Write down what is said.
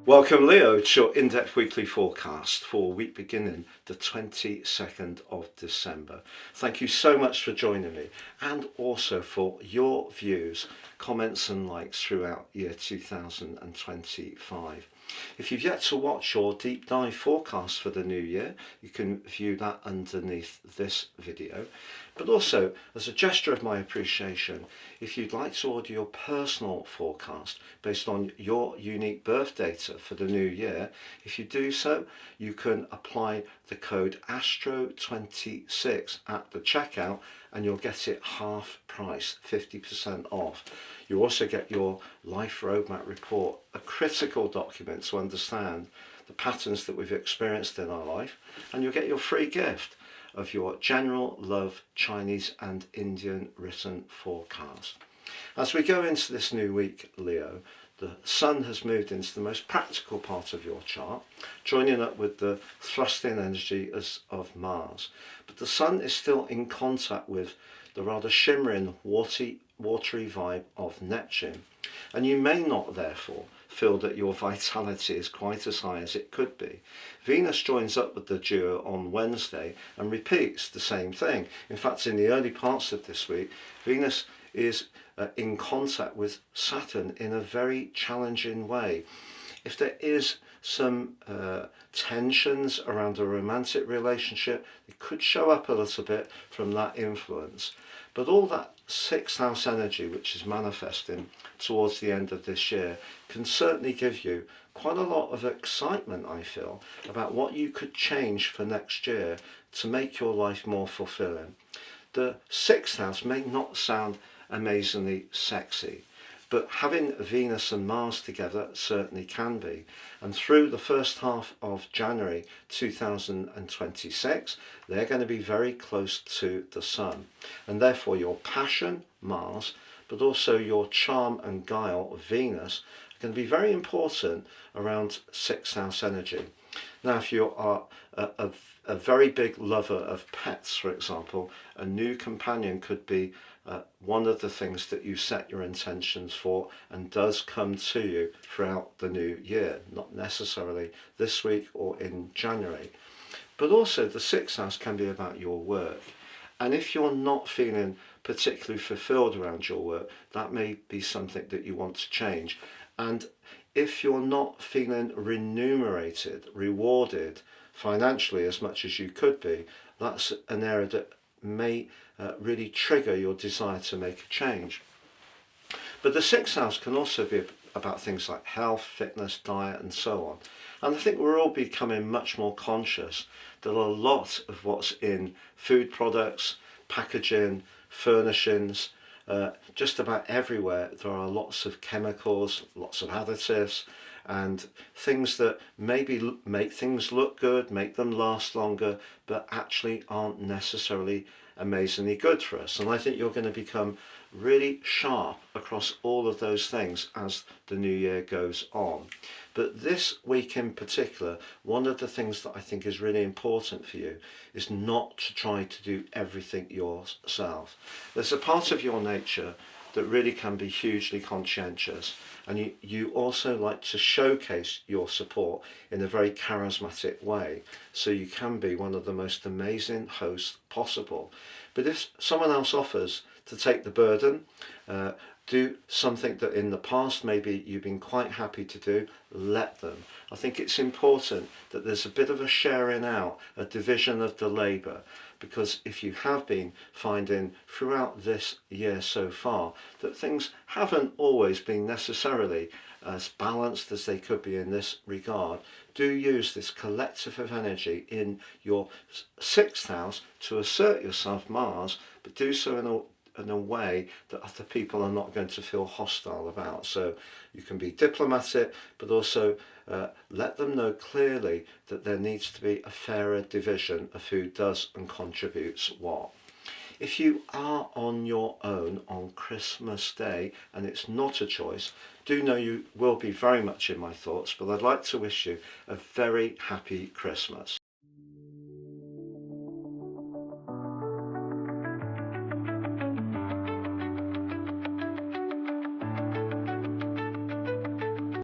Welcome Leo to your in-depth weekly forecast for week beginning the 22nd of December. Thank you so much for joining me and also for your views, comments and likes throughout year 2025. If you've yet to watch your deep dive forecast for the new year, you can view that underneath this video. But also, as a gesture of my appreciation, if you'd like to order your personal forecast based on your unique birth data for the new year, if you do so, you can apply the code ASTRO26 at the checkout and you'll get it half price, 50% off. You also get your Life Roadmap Report, a critical document to understand the patterns that we've experienced in our life, and you'll get your free gift of your General Love Chinese and Indian written forecast. As we go into this new week, Leo, the Sun has moved into the most practical part of your chart, joining up with the thrusting energy of Mars. But the Sun is still in contact with the rather shimmering, watery vibe of Neptune. And you may not, therefore, feel that your vitality is quite as high as it could be. Venus joins up with the duo on Wednesday and repeats the same thing. In fact, in the early parts of this week, Venus is in contact with Saturn in a very challenging way. If there is some tensions around a romantic relationship, it could show up a little bit from that influence. But all that sixth house energy, which is manifesting towards the end of this year, can certainly give you quite a lot of excitement, I feel, about what you could change for next year to make your life more fulfilling. The sixth house may not sound amazingly sexy, but having Venus and Mars together certainly can be. And through the first half of January 2026, they're going to be very close to the Sun. And therefore your passion, Mars, but also your charm and guile, Venus, are going to be very important around sixth house energy. Now, if you are a very big lover of pets, for example, a new companion could be one of the things that you set your intentions for and does come to you throughout the new year, not necessarily this week or in January. But also the sixth house can be about your work. And if you're not feeling particularly fulfilled around your work, that may be something that you want to change. And if you're not feeling remunerated, rewarded financially as much as you could be, that's an area that may really trigger your desire to make a change. But the sixth house can also be about things like health, fitness, diet and so on. And I think we're all becoming much more conscious that a lot of what's in food products, packaging, furnishings, just about everywhere there are lots of chemicals, lots of additives and things that maybe make things look good, make them last longer, but actually aren't necessarily amazingly good for us. And I think you're going to become really sharp across all of those things as the new year goes on. But this week in particular, one of the things that I think is really important for you is not to try to do everything yourself. There's a part of your nature that really can be hugely conscientious, and you also like to showcase your support in a very charismatic way, so you can be one of the most amazing hosts possible. But if someone else offers to take the burden, do something that in the past maybe you've been quite happy to do, let them. I think it's important that there's a bit of a sharing out, a division of the labour, because if you have been finding throughout this year so far that things haven't always been necessarily as balanced as they could be in this regard, do use this collective of energy in your sixth house to assert yourself, Mars, but do so in a way that other people are not going to feel hostile about. So you can be diplomatic, but also let them know clearly that there needs to be a fairer division of who does and contributes what. If you are on your own on Christmas Day and it's not a choice, do know you will be very much in my thoughts, but I'd like to wish you a very happy Christmas.